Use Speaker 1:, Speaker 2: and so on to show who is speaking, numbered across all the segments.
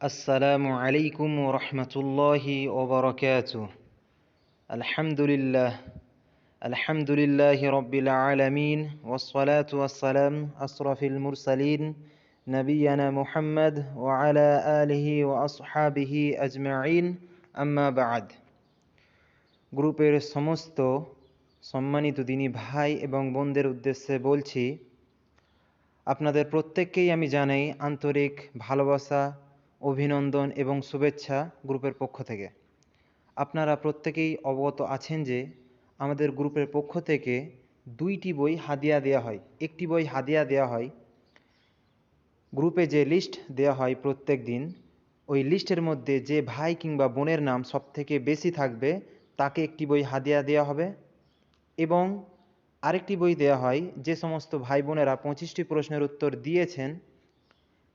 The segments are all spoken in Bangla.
Speaker 1: আসসালামু আলাইকুম রহমতুল্লাহি ওবরাকাতুহ। আলহামদুলিল্লাহ আলহামদুলিল্লাহি রব্বিল আলামিন ওয়াসসালাতু ওয়াসসালাম আশরাফিল মুরসালিন নবিয়ানা মুহাম্মদ ওয়া আলা আলিহি ওয়া আসহাবিহি আজমাইন, আম্মা বা'দ। গ্রুপের সমস্ত সম্মানিত দিনী ভাই এবং বোনদের উদ্দেশ্যে বলছি, আপনাদের প্রত্যেককেই আমি জানাই আন্তরিক ভালোবাসা, অভিনন্দন এবং শুভেচ্ছা গ্রুপের পক্ষ থেকে। আপনারা প্রত্যেকেই অবগত আছেন যে আমাদের গ্রুপের পক্ষ থেকে 2টি বই হাদিয়া দেওয়া হয়। একটি বই হাদিয়া দেওয়া হয়, গ্রুপে যে লিস্ট দেওয়া হয় প্রত্যেক দিন, ওই লিস্টের মধ্যে যে ভাই কিংবা বোনের নাম সবথেকে বেশি থাকবে তাকে একটি বই হাদিয়া দেওয়া হবে। এবং আরেকটি বই দেওয়া হয়, যে সমস্ত ভাই বোনেরা 25টি প্রশ্নের উত্তর দিয়েছেন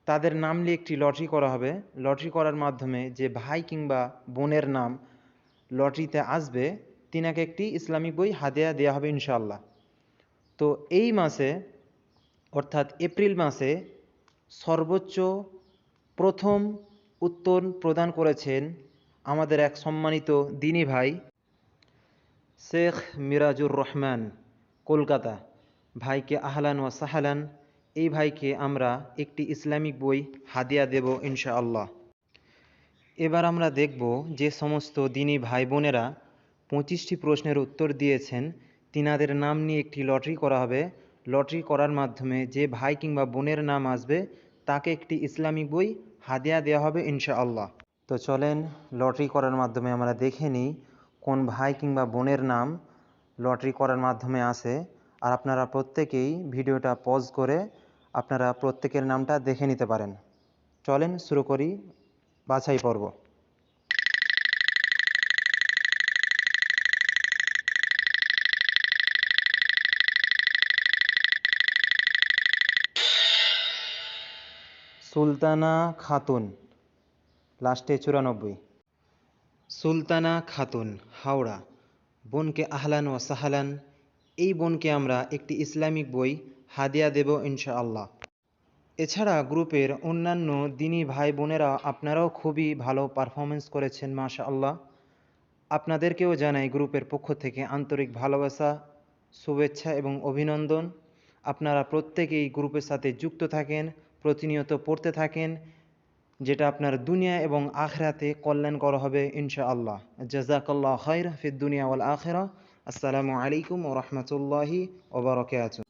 Speaker 1: তাদের নাম নিয়ে একটি লটারি করা হবে। লটারি করার মাধ্যমে যে ভাই কিংবা বোনের নাম লটারিতে আসবে তিনাকে একটি ইসলামিক বই হাদিয়া দেওয়া হবে ইনশাআল্লাহ। তো এই মাসে অর্থাৎ এপ্রিল মাসে সর্বোচ্চ প্রথম উত্তর প্রদান করেছেন আমাদের এক সম্মানিত দিনী ভাই শেখ মিরাজুর রহমান, কলকাতা। ভাইকে আহলান ওয়া সাহলান। এই ভাইকে আমরা একটি ইসলামিক বই হাদিয়া দেব ইনশাআল্লাহ। এবার আমরা দেখব যে সমস্ত দিনী ভাই বোনেরা 25টি প্রশ্নের উত্তর দিয়েছেন তিনাদের নাম নিয়ে একটি লটারি করা হবে। লটারি করার মাধ্যমে যে ভাই কিংবা বোনের নাম আসবে তাকে একটি ইসলামিক বই হাদিয়া দেওয়া হবে ইনশাআল্লাহ। তো চলেন লটারি করার মাধ্যমে আমরা দেখে নিই কোন ভাই কিংবা বোনের নাম লটারি করার মাধ্যমে আসে। আর আপনারা প্রত্যেকেই ভিডিওটা পজ করে আপনারা প্রত্যেকের নামটা দেখে নিতে পারেন। চলেন শুরু করি বাছাই পর্ব। সুলতানা খাতুন, লাস্টে 94। সুলতানা খাতুন, হাওড়া। বোনকে আহলান ওয়া সাহলান। এই বোনকে আমরা একটি ইসলামিক বই হাদিয়া দেব ইনশাআল্লাহ। এছাড়া গ্রুপের অন্যান্য দিনী ভাই বোনেরা আপনারাও খুবই ভালো পারফরমেন্স করেছেন, মাশাআল্লাহ। আপনাদেরকেও জানাই গ্রুপের পক্ষ থেকে আন্তরিক ভালোবাসা, শুভেচ্ছা এবং অভিনন্দন। আপনারা প্রত্যেকেই গ্রুপের সাথে যুক্ত থাকেন, প্রতিনিয়ত পড়তে থাকেন, যেটা আপনার দুনিয়া এবং আখিরাতে কল্যাণ করা হবে ইনশাআল্লাহ। জাযাকাল্লাহু খাইর ফিদ দুনিয়া ওয়াল আখিরা। আসসালামু আলাইকুম ওয়া রাহমাতুল্লাহি ওয়া বারাকাতুহু।